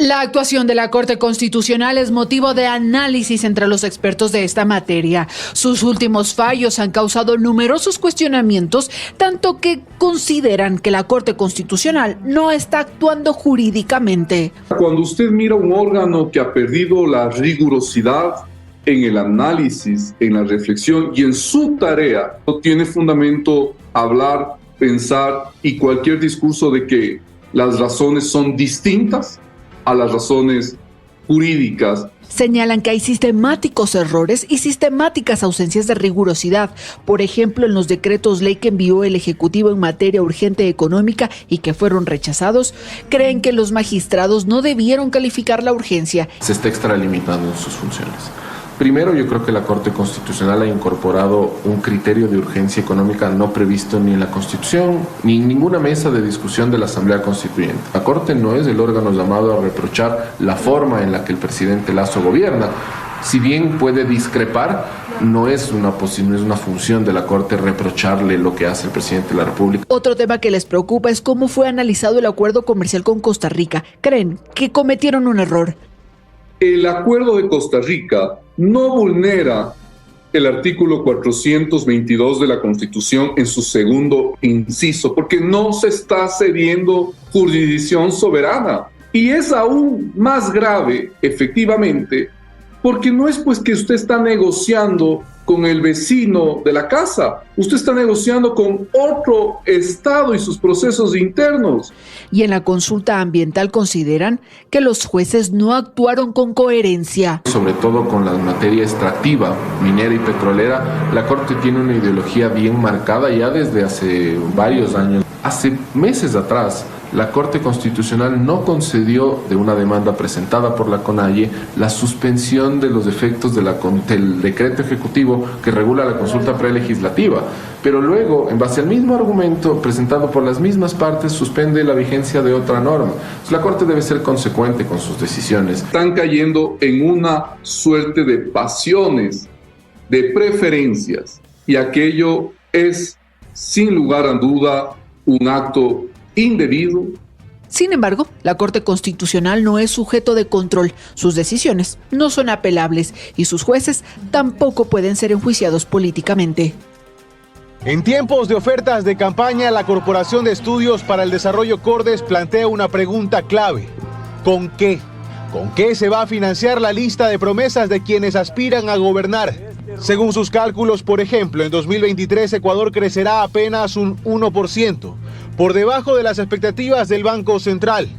La actuación de la Corte Constitucional es motivo de análisis entre los expertos de esta materia. Sus últimos fallos han causado numerosos cuestionamientos, tanto que consideran que la Corte Constitucional no está actuando jurídicamente. Cuando usted mira un órgano que ha perdido la rigurosidad en el análisis, en la reflexión y en su tarea, no tiene fundamento hablar, pensar y cualquier discurso de que las razones son distintas a las razones jurídicas. Señalan que hay sistemáticos errores y sistemáticas ausencias de rigurosidad, por ejemplo en los decretos ley que envió el Ejecutivo en materia urgente económica y que fueron rechazados. Creen que los magistrados no debieron calificar la urgencia. Se está extralimitando en sus funciones. Primero, yo creo que la Corte Constitucional ha incorporado un criterio de urgencia económica no previsto ni en la Constitución ni en ninguna mesa de discusión de la Asamblea Constituyente. La Corte no es el órgano llamado a reprochar la forma en la que el presidente Lasso gobierna. Si bien puede discrepar, no es una función de la Corte reprocharle lo que hace el presidente de la República. Otro tema que les preocupa es cómo fue analizado el acuerdo comercial con Costa Rica. Creen que cometieron un error. El acuerdo de Costa Rica no vulnera el artículo 422 de la Constitución en su segundo inciso, porque no se está cediendo jurisdicción soberana. Y es aún más grave, efectivamente, porque no es pues que usted está negociando con el vecino de la casa, usted está negociando con otro estado y sus procesos internos. Y en la consulta ambiental consideran que los jueces no actuaron con coherencia. Sobre todo con la materia extractiva, minera y petrolera, la Corte tiene una ideología bien marcada ya desde hace varios años. Hace meses atrás, la Corte Constitucional no concedió de una demanda presentada por la CONAIE la suspensión de los efectos del decreto ejecutivo que regula la consulta prelegislativa, pero luego, en base al mismo argumento presentado por las mismas partes, suspende la vigencia de otra norma. Entonces, la Corte debe ser consecuente con sus decisiones. Están cayendo en una suerte de pasiones, de preferencias, y aquello es, sin lugar a duda, un acto indebido. Sin embargo, la Corte Constitucional no es sujeto de control, sus decisiones no son apelables y sus jueces tampoco pueden ser enjuiciados políticamente. En tiempos de ofertas de campaña, la Corporación de Estudios para el Desarrollo Cordes plantea una pregunta clave. ¿Con qué? ¿Con qué se va a financiar la lista de promesas de quienes aspiran a gobernar? Según sus cálculos, por ejemplo, en 2023 Ecuador crecerá apenas un 1%, por debajo de las expectativas del Banco Central.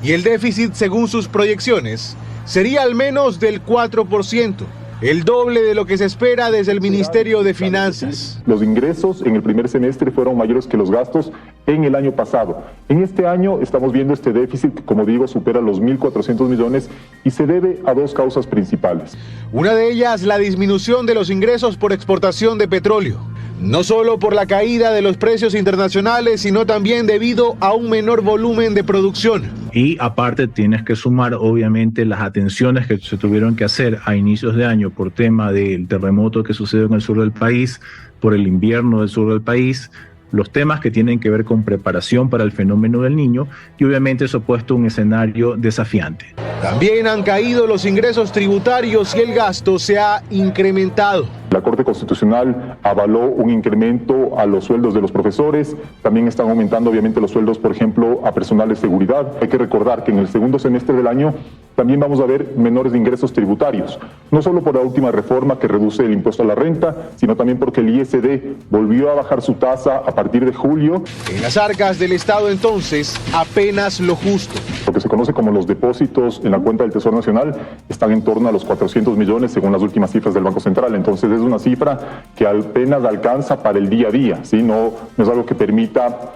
Y el déficit, según sus proyecciones, sería al menos del 4%, el doble de lo que se espera desde el Ministerio de Finanzas. Los ingresos en el primer semestre fueron mayores que los gastos en el año pasado. En este año estamos viendo este déficit que, como digo, supera los 1.400 millones y se debe a dos causas principales. Una de ellas, la disminución de los ingresos por exportación de petróleo. No solo por la caída de los precios internacionales, sino también debido a un menor volumen de producción. Y aparte tienes que sumar obviamente las atenciones que se tuvieron que hacer a inicios de año por tema del terremoto que sucedió en el sur del país, por el invierno del sur del país, los temas que tienen que ver con preparación para el fenómeno del Niño y obviamente eso ha puesto un escenario desafiante. También han caído los ingresos tributarios y el gasto se ha incrementado. La Corte Constitucional avaló un incremento a los sueldos de los profesores, también están aumentando obviamente los sueldos, por ejemplo, a personal de seguridad. Hay que recordar que en el segundo semestre del año también vamos a ver menores ingresos tributarios, no solo por la última reforma que reduce el impuesto a la renta, sino también porque el ISD volvió a bajar su tasa a partir de julio. En las arcas del Estado entonces, apenas lo justo. Lo que se conoce como los depósitos en la cuenta del Tesoro Nacional están en torno a los 400 millones según las últimas cifras del Banco Central, entonces es una cifra que apenas alcanza para el día a día, ¿sí? No es algo que permita,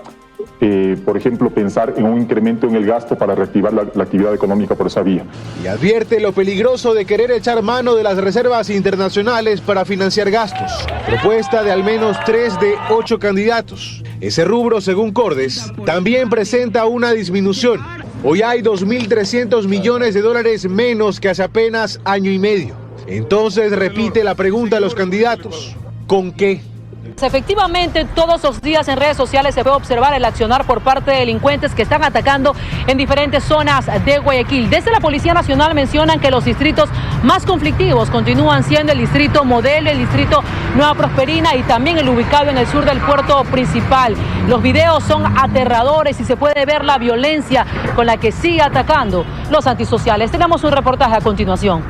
por ejemplo, pensar en un incremento en el gasto para reactivar la actividad económica por esa vía. Y advierte lo peligroso de querer echar mano de las reservas internacionales para financiar gastos. Propuesta de al menos 3 de 8 candidatos. Ese rubro, según Cordes, también presenta una disminución. Hoy hay 2.300 millones de dólares menos que hace apenas año y medio. Entonces repite la pregunta a los candidatos, ¿con qué? Efectivamente, todos los días en redes sociales se puede observar el accionar por parte de delincuentes que están atacando en diferentes zonas de Guayaquil. Desde la Policía Nacional mencionan que los distritos más conflictivos continúan siendo el distrito Modelo, el distrito Nueva Prosperina y también el ubicado en el sur del puerto principal. Los videos son aterradores y se puede ver la violencia con la que sigue atacando los antisociales. Tenemos un reportaje a continuación.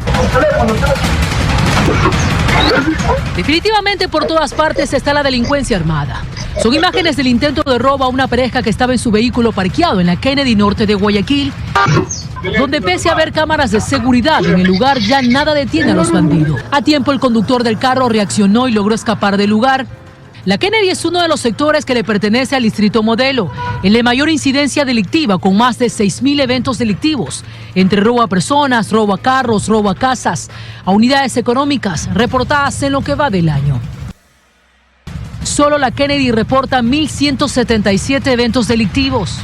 Definitivamente por todas partes está la delincuencia armada. Son imágenes del intento de robo a una pareja que estaba en su vehículo parqueado en la Kennedy Norte de Guayaquil, donde pese a haber cámaras de seguridad en el lugar ya nada detiene a los bandidos. A tiempo el conductor del carro reaccionó y logró escapar del lugar. La Kennedy es uno de los sectores que le pertenece al distrito Modelo, en la mayor incidencia delictiva con más de 6.000 eventos delictivos, entre robo a personas, robo a carros, robo a casas, a unidades económicas, reportadas en lo que va del año. Solo la Kennedy reporta 1.177 eventos delictivos.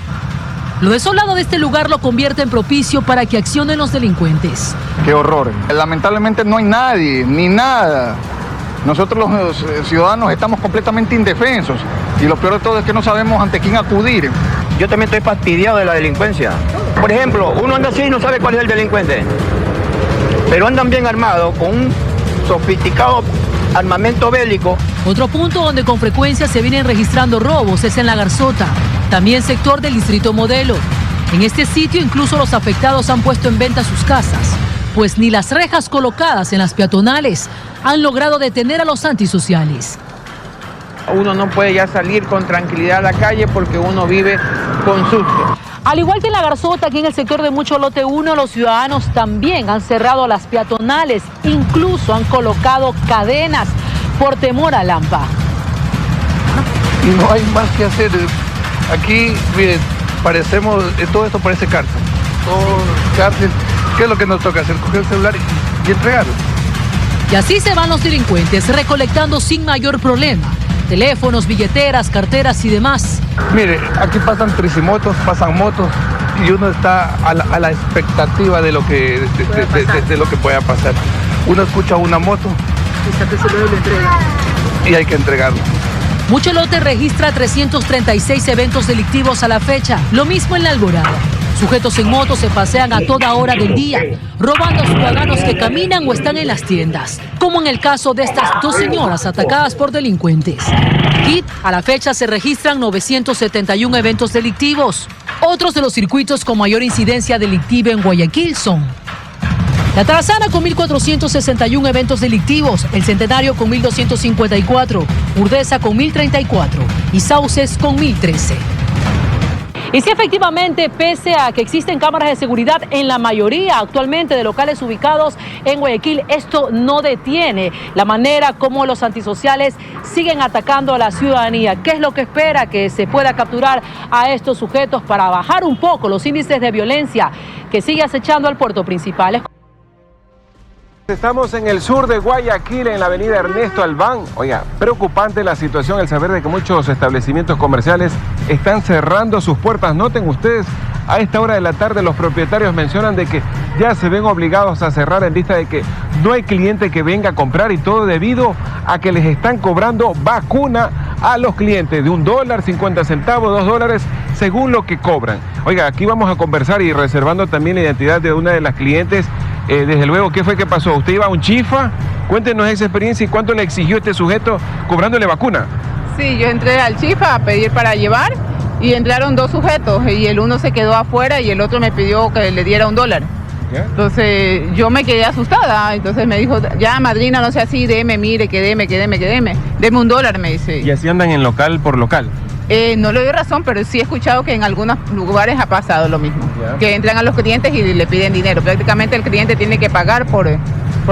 Lo desolado de este lugar lo convierte en propicio para que accionen los delincuentes. ¡Qué horror! Lamentablemente no hay nadie, ni nada. Nosotros los ciudadanos estamos completamente indefensos y lo peor de todo es que no sabemos ante quién acudir. Yo también estoy fastidiado de la delincuencia. Por ejemplo, uno anda así y no sabe cuál es el delincuente, pero andan bien armados con un sofisticado armamento bélico. Otro punto donde con frecuencia se vienen registrando robos es en La Garzota, también sector del distrito Modelo. En este sitio incluso los afectados han puesto en venta sus casas, pues ni las rejas colocadas en las peatonales han logrado detener a los antisociales. Uno no puede ya salir con tranquilidad a la calle porque uno vive con susto. Al igual que en La Garzota, aquí en el sector de Mucho Lote 1, los ciudadanos también han cerrado las peatonales, incluso han colocado cadenas por temor al AMPA. Y no hay más que hacer. Aquí, miren, todo esto parece cárcel. Todo cárcel. ¿Qué es lo que nos toca hacer? Coger el celular y entregarlo. Y así se van los delincuentes, recolectando sin mayor problema teléfonos, billeteras, carteras y demás. Mire, aquí pasan tricimotos, pasan motos y uno está a la expectativa de lo que pueda pasar. Uno escucha una moto y hay que entregarlo. Mucho Lote registra 336 eventos delictivos a la fecha, lo mismo en La Alborada. Sujetos en moto se pasean a toda hora del día, robando a ciudadanos que caminan o están en las tiendas, como en el caso de estas dos señoras atacadas por delincuentes. Aquí, a la fecha, se registran 971 eventos delictivos. Otros de los circuitos con mayor incidencia delictiva en Guayaquil son La Tarazana con 1.461 eventos delictivos, El Centenario con 1.254, Urdesa con 1.034 y Sauces con 1.013. Y sí, efectivamente, pese a que existen cámaras de seguridad en la mayoría actualmente de locales ubicados en Guayaquil, esto no detiene la manera como los antisociales siguen atacando a la ciudadanía. ¿Qué es lo que espera? Que se pueda capturar a estos sujetos para bajar un poco los índices de violencia que sigue acechando al puerto principal. Estamos en el sur de Guayaquil, en la avenida Ernesto Albán. Oiga, preocupante la situación, el saber de que muchos establecimientos comerciales están cerrando sus puertas. Noten ustedes, a esta hora de la tarde los propietarios mencionan de que ya se ven obligados a cerrar en vista de que no hay cliente que venga a comprar y todo debido a que les están cobrando vacuna a los clientes de $1, 50 centavos, $2, según lo que cobran. Oiga, aquí vamos a conversar y reservando también la identidad de una de las clientes. Desde luego, ¿qué fue que pasó? ¿Usted iba a un chifa? Cuéntenos esa experiencia y cuánto le exigió este sujeto cobrándole vacuna. Sí, yo entré al chifa a pedir para llevar y entraron dos sujetos y el uno se quedó afuera y el otro me pidió que le diera $1. ¿Qué? Entonces yo me quedé asustada, entonces me dijo, ya madrina, no sea así, deme, mire, que deme, deme $1, me dice. ¿Y así andan en local por local? No le doy razón, pero sí he escuchado que en algunos lugares ha pasado lo mismo. Yeah. Que entran a los clientes y le piden dinero. Prácticamente el cliente tiene que pagar por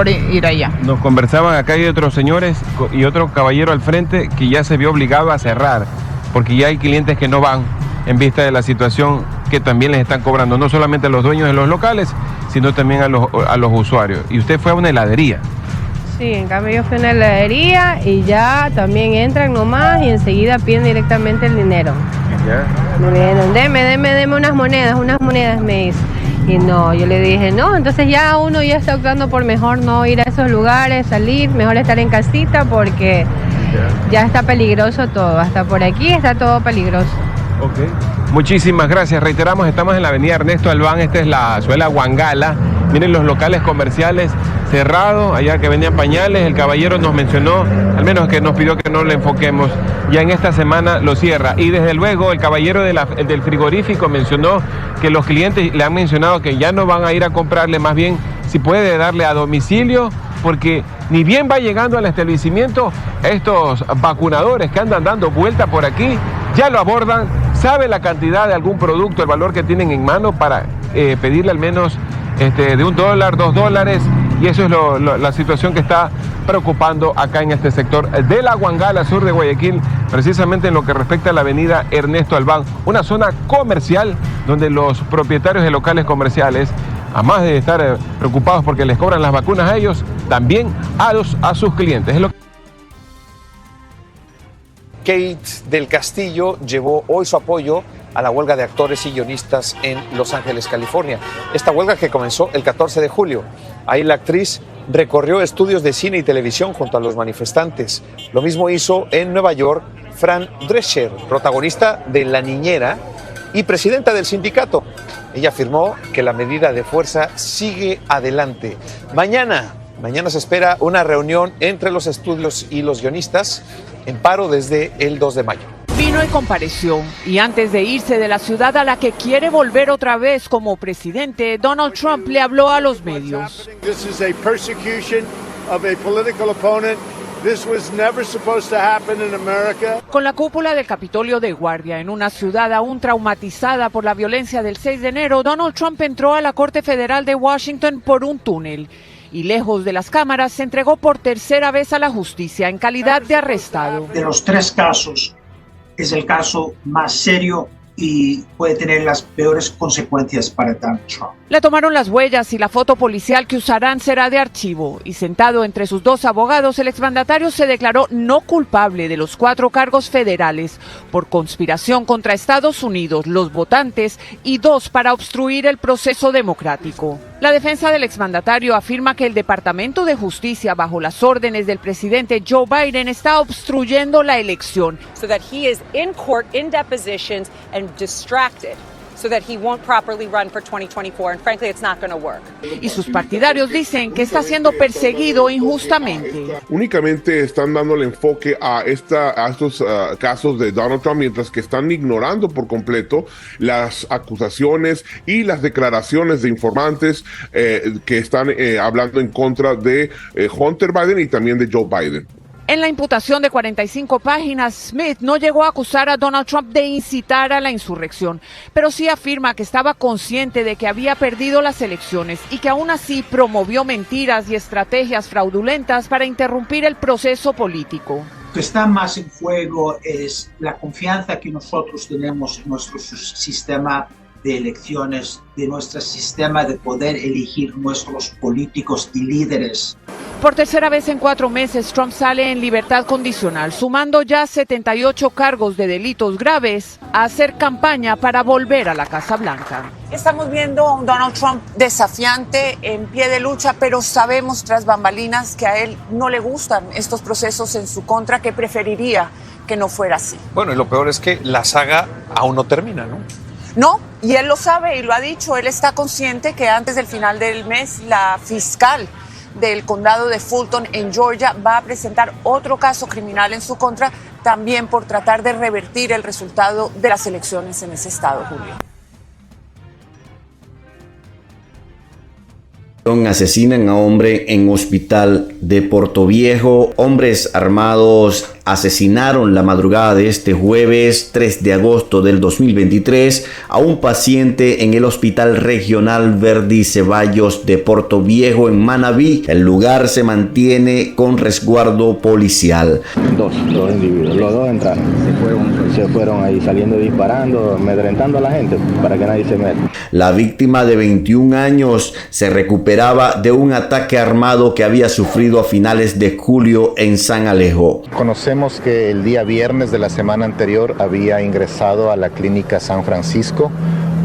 ir allá. Nos conversaban acá, hay otros señores y otro caballero al frente que ya se vio obligado a cerrar, porque ya hay clientes que no van en vista de la situación que también les están cobrando, no solamente a los dueños de los locales, sino también a los usuarios. Y usted fue a una heladería. Sí, en cambio yo fui a una heladería y ya también entran nomás y enseguida piden directamente el dinero. ¿Ya? Me dijeron, deme unas monedas, me dice. Y no, yo le dije, no, entonces ya uno ya está optando por mejor no ir a esos lugares, salir, mejor estar en casita porque ya está peligroso todo. Hasta por aquí está todo peligroso. Okay. Muchísimas gracias. Reiteramos, estamos en la avenida Ernesto Albán. Esta es la Azuela Huangala. Miren los locales comerciales cerrados, allá que vendían pañales. El caballero nos mencionó, al menos que nos pidió que no le enfoquemos, ya en esta semana lo cierra. Y desde luego el caballero del frigorífico mencionó que los clientes le han mencionado que ya no van a ir a comprarle, más bien si puede darle a domicilio, porque ni bien va llegando al establecimiento, estos vacunadores que andan dando vuelta por aquí, ya lo abordan, sabe la cantidad de algún producto, el valor que tienen en mano para pedirle al menos de $1, $2, y eso es la situación que está preocupando acá en este sector de la Huangala, sur de Guayaquil, precisamente en lo que respecta a la avenida Ernesto Albán, una zona comercial donde los propietarios de locales comerciales, además de estar preocupados porque les cobran las vacunas a ellos, también a sus clientes. Es lo que... Kate del Castillo llevó hoy su apoyo a la huelga de actores y guionistas en Los Ángeles, California. Esta huelga que comenzó el 14 de julio. Ahí la actriz recorrió estudios de cine y televisión junto a los manifestantes. Lo mismo hizo en Nueva York Fran Drescher, protagonista de La Niñera y presidenta del sindicato. Ella afirmó que la medida de fuerza sigue adelante. Mañana se espera una reunión entre los estudios y los guionistas en paro desde el 2 de mayo. Vino y compareció, y antes de irse de la ciudad a la que quiere volver otra vez como presidente, Donald Trump le habló a los medios. Con la cúpula del Capitolio de guardia en una ciudad aún traumatizada por la violencia del 6 de enero, Donald Trump entró a la Corte Federal de Washington por un túnel y, lejos de las cámaras, se entregó por tercera vez a la justicia en calidad de arrestado. De los 3 casos, es el caso más serio y puede tener las peores consecuencias para Donald Trump. Le tomaron las huellas y la foto policial que usarán será de archivo. Y sentado entre sus 2 abogados, el exmandatario se declaró no culpable de los 4 cargos federales por conspiración contra Estados Unidos, los votantes y 2 para obstruir el proceso democrático. La defensa del exmandatario afirma que el Departamento de Justicia, bajo las órdenes del presidente Joe Biden, está obstruyendo la elección. So that he is in court in depositions and distracted, so that he won't properly run for 2024, and frankly it's not going to work. Y sus partidarios dicen que está siendo perseguido injustamente. Únicamente están dándole enfoque a estos casos de Donald Trump, mientras que están ignorando por completo las acusaciones y las declaraciones de informantes que están hablando en contra de Hunter Biden y también de Joe Biden. En la imputación de 45 páginas, Smith no llegó a acusar a Donald Trump de incitar a la insurrección, pero sí afirma que estaba consciente de que había perdido las elecciones y que aún así promovió mentiras y estrategias fraudulentas para interrumpir el proceso político. Lo que está más en juego es la confianza que nosotros tenemos en nuestro sistema de elecciones, de nuestro sistema de poder elegir nuestros políticos y líderes. Por tercera vez en 4 meses, Trump sale en libertad condicional, sumando ya 78 cargos de delitos graves, a hacer campaña para volver a la Casa Blanca. Estamos viendo a un Donald Trump desafiante, en pie de lucha, pero sabemos tras bambalinas que a él no le gustan estos procesos en su contra, que preferiría que no fuera así. Bueno, y lo peor es que la saga aún no termina, ¿no? No, y él lo sabe y lo ha dicho. Él está consciente que antes del final del mes la fiscal del condado de Fulton en Georgia va a presentar otro caso criminal en su contra, también por tratar de revertir el resultado de las elecciones en ese estado, Julio. Asesinan a hombre en hospital de Portoviejo. Hombres armados asesinaron la madrugada de este jueves 3 de agosto del 2023 a un paciente en el Hospital Regional Verdi Ceballos de Portoviejo en Manabí. El lugar se mantiene con resguardo policial. Dos individuos, los 2 entraron, se fueron ahí saliendo disparando, amedrentando a la gente para que nadie se meta. La víctima de 21 años se recuperaba de un ataque armado que había sufrido a finales de julio en San Alejo. Conocemos que el día viernes de la semana anterior había ingresado a la clínica San Francisco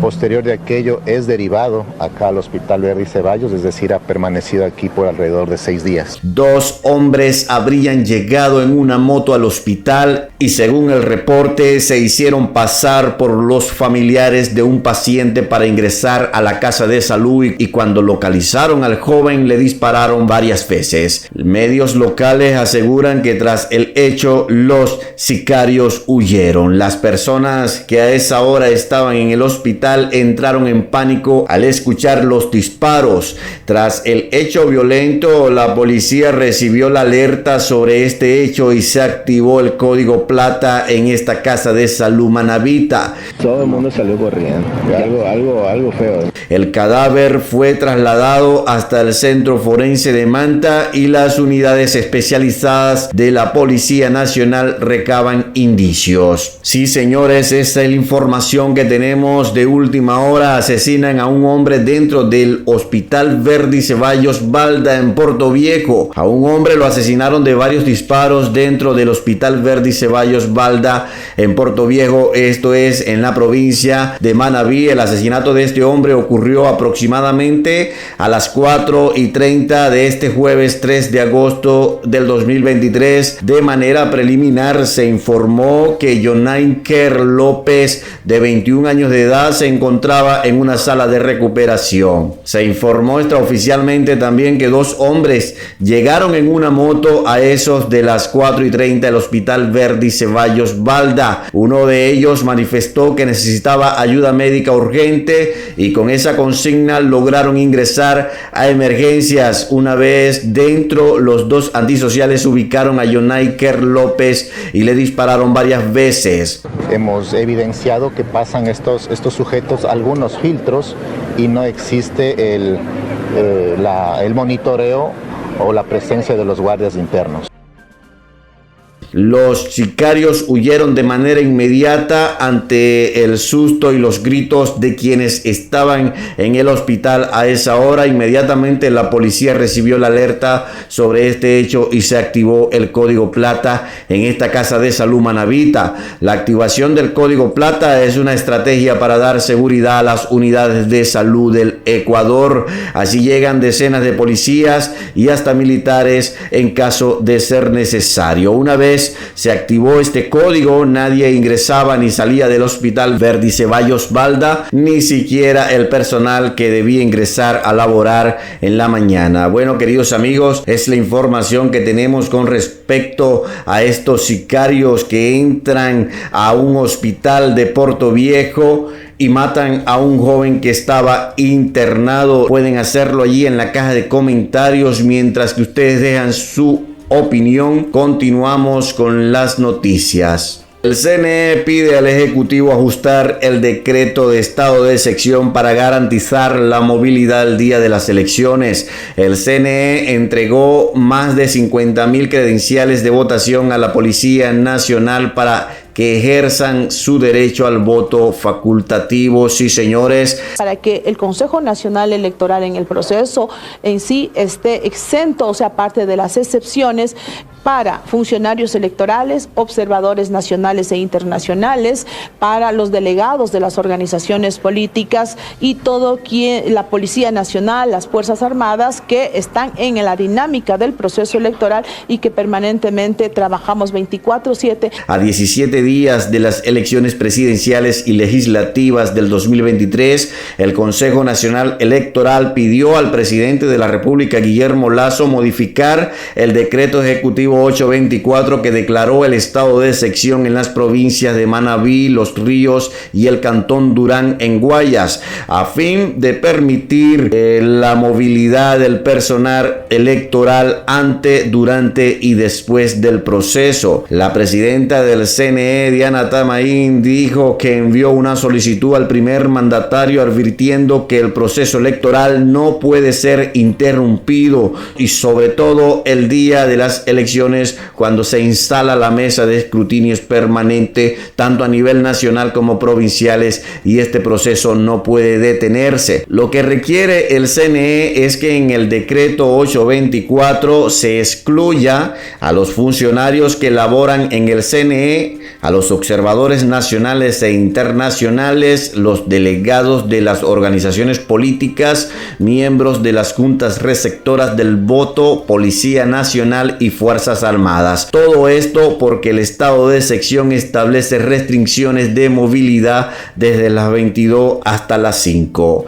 Posterior de aquello es derivado acá al Hospital Verdi Ceballos, es decir, ha permanecido aquí por alrededor de 6 días. 2 hombres habrían llegado en una moto al hospital y según el reporte se hicieron pasar por los familiares de un paciente para ingresar a la casa de salud y cuando localizaron al joven le dispararon varias veces. Medios locales aseguran que tras el hecho los sicarios huyeron. Las personas que a esa hora estaban en el hospital entraron en pánico al escuchar los disparos. Tras el hecho violento, la policía recibió la alerta sobre este hecho y se activó el código plata en esta casa de salud Manavita. Todo el mundo salió corriendo, algo feo. El cadáver fue trasladado hasta el Centro Forense de Manta y las unidades especializadas de la Policía Nacional recaban indicios. Sí, señores, esta es la información que tenemos de última hora. Asesinan a un hombre dentro del Hospital Verdi Ceballos Balda en Portoviejo. A un hombre lo asesinaron de varios disparos dentro del Hospital Verdi Ceballos Balda en Portoviejo, esto es en la provincia de Manabí. El asesinato de este hombre ocurrió aproximadamente a las 4:30 de este jueves 3 de agosto del 2023. De manera preliminar se informó que Yonaiker López, de 21 años de edad, se encontraba en una sala de recuperación. Se informó extraoficialmente también que 2 hombres llegaron en una moto a esos de las 4:30 del Hospital Verdi Ceballos Balda. Uno de ellos manifestó que necesitaba ayuda médica urgente y con esa consigna lograron ingresar a emergencias. Una vez dentro, los 2 antisociales ubicaron a Yonaiker López y le dispararon varias veces. Hemos evidenciado que pasan estos sujetos algunos filtros y no existe el monitoreo o la presencia de los guardias internos. Los sicarios huyeron de manera inmediata ante el susto y los gritos de quienes estaban en el hospital a esa hora. Inmediatamente la policía recibió la alerta sobre este hecho y se activó el código plata en esta casa de salud Manavita. La activación del código plata es una estrategia para dar seguridad a las unidades de salud del Ecuador. Así llegan decenas de policías y hasta militares en caso de ser necesario. Una vez se activó este código, nadie ingresaba ni salía del Hospital Verdi Ceballos Balda, ni siquiera el personal que debía ingresar a laborar en la mañana. Bueno, queridos amigos, es la información que tenemos con respecto a estos sicarios que entran a un hospital de Portoviejo y matan a un joven que estaba internado. Pueden hacerlo allí en la caja de comentarios mientras que ustedes dejan su opinión. Continuamos con las noticias. El CNE pide al Ejecutivo ajustar el decreto de estado de excepción para garantizar la movilidad el día de las elecciones. El CNE entregó más de 50,000 credenciales de votación a la Policía Nacional para que ejerzan su derecho al voto facultativo. Sí, señores. Para que el Consejo Nacional Electoral en el proceso en sí esté exento, o sea, parte de las excepciones para funcionarios electorales, observadores nacionales e internacionales, para los delegados de las organizaciones políticas y todo la Policía Nacional, las Fuerzas Armadas que están en la dinámica del proceso electoral y que permanentemente trabajamos 24/7. A 17 días de las elecciones presidenciales y legislativas del 2023, el Consejo Nacional Electoral pidió al presidente de la República, Guillermo Lasso, modificar el decreto ejecutivo 824 que declaró el estado de excepción en las provincias de Manabí, Los Ríos y el Cantón Durán en Guayas, a fin de permitir la movilidad del personal electoral ante, durante y después del proceso. La presidenta del CNE, Diana Tamaín, dijo que envió una solicitud al primer mandatario advirtiendo que el proceso electoral no puede ser interrumpido y sobre todo el día de las elecciones cuando se instala la mesa de escrutinios permanente tanto a nivel nacional como provinciales y este proceso no puede detenerse. Lo que requiere el CNE es que en el decreto 824 se excluya a los funcionarios que laboran en el CNE a los observadores nacionales e internacionales, los delegados de las organizaciones políticas, miembros de las juntas receptoras del voto, Policía Nacional y Fuerzas Armadas. Todo esto porque el estado de excepción establece restricciones de movilidad desde las 22 hasta las 5.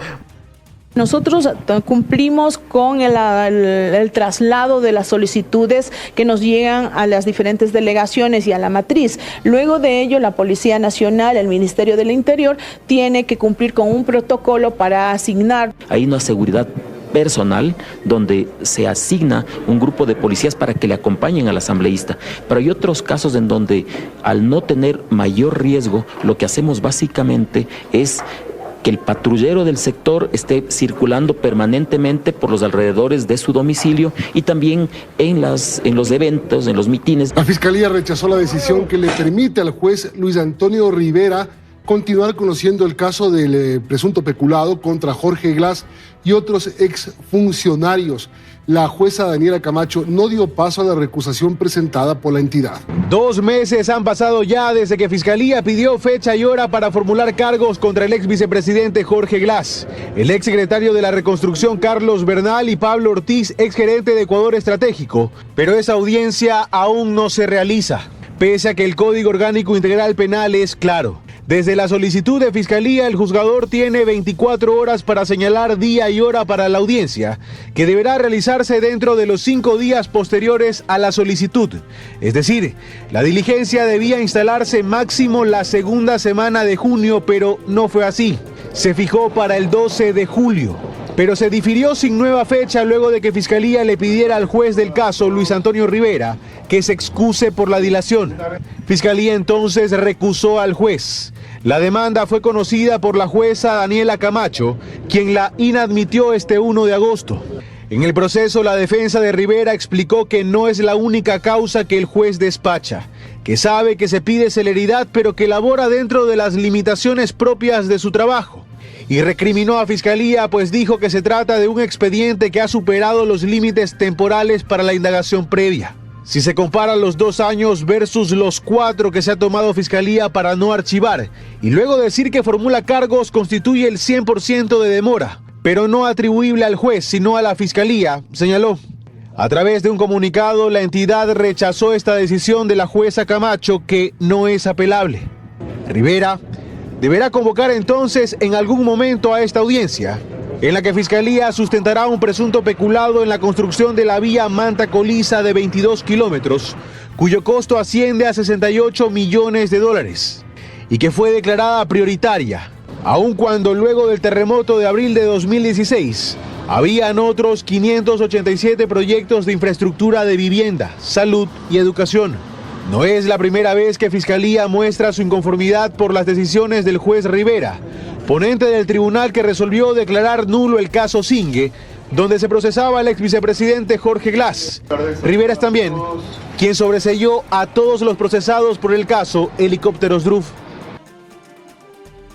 Nosotros cumplimos con el traslado de las solicitudes que nos llegan a las diferentes delegaciones y a la matriz. Luego de ello, la Policía Nacional, el Ministerio del Interior, tiene que cumplir con un protocolo para asignar. Hay una seguridad personal donde se asigna un grupo de policías para que le acompañen al asambleísta, pero hay otros casos en donde al no tener mayor riesgo, lo que hacemos básicamente es que el patrullero del sector esté circulando permanentemente por los alrededores de su domicilio y también en los eventos, en los mitines. La Fiscalía rechazó la decisión que le permite al juez Luis Antonio Rivera continuar conociendo el caso del presunto peculado contra Jorge Glass y otros exfuncionarios. La jueza Daniela Camacho no dio paso a la recusación presentada por la entidad. 2 meses han pasado ya desde que Fiscalía pidió fecha y hora para formular cargos contra el ex vicepresidente Jorge Glass, el ex secretario de la Reconstrucción Carlos Bernal y Pablo Ortiz, ex gerente de Ecuador Estratégico. Pero esa audiencia aún no se realiza, pese a que el Código Orgánico Integral Penal es claro. Desde la solicitud de Fiscalía, el juzgador tiene 24 horas para señalar día y hora para la audiencia, que deberá realizarse dentro de los 5 días posteriores a la solicitud. Es decir, la diligencia debía instalarse máximo la segunda semana de junio, pero no fue así. Se fijó para el 12 de julio. Pero se difirió sin nueva fecha luego de que Fiscalía le pidiera al juez del caso, Luis Antonio Rivera, que se excuse por la dilación. Fiscalía entonces recusó al juez. La demanda fue conocida por la jueza Daniela Camacho, quien la inadmitió este 1 de agosto. En el proceso, la defensa de Rivera explicó que no es la única causa que el juez despacha, que sabe que se pide celeridad, pero que labora dentro de las limitaciones propias de su trabajo. Y recriminó a Fiscalía, pues dijo que se trata de un expediente que ha superado los límites temporales para la indagación previa. Si se comparan los 2 años versus los 4 que se ha tomado Fiscalía para no archivar, y luego decir que formula cargos constituye el 100% de demora, pero no atribuible al juez, sino a la Fiscalía, señaló. A través de un comunicado, la entidad rechazó esta decisión de la jueza Camacho, que no es apelable. Rivera deberá convocar entonces en algún momento a esta audiencia, en la que Fiscalía sustentará un presunto peculado en la construcción de la vía Manta-Colisa de 22 kilómetros, cuyo costo asciende a $68 millones, y que fue declarada prioritaria, aun cuando luego del terremoto de abril de 2016, habían otros 587 proyectos de infraestructura de vivienda, salud y educación. No es la primera vez que Fiscalía muestra su inconformidad por las decisiones del juez Rivera, ponente del tribunal que resolvió declarar nulo el caso Singue, donde se procesaba al ex vicepresidente Jorge Glass. Rivera es también quien sobreseyó a todos los procesados por el caso Helicópteros Druf.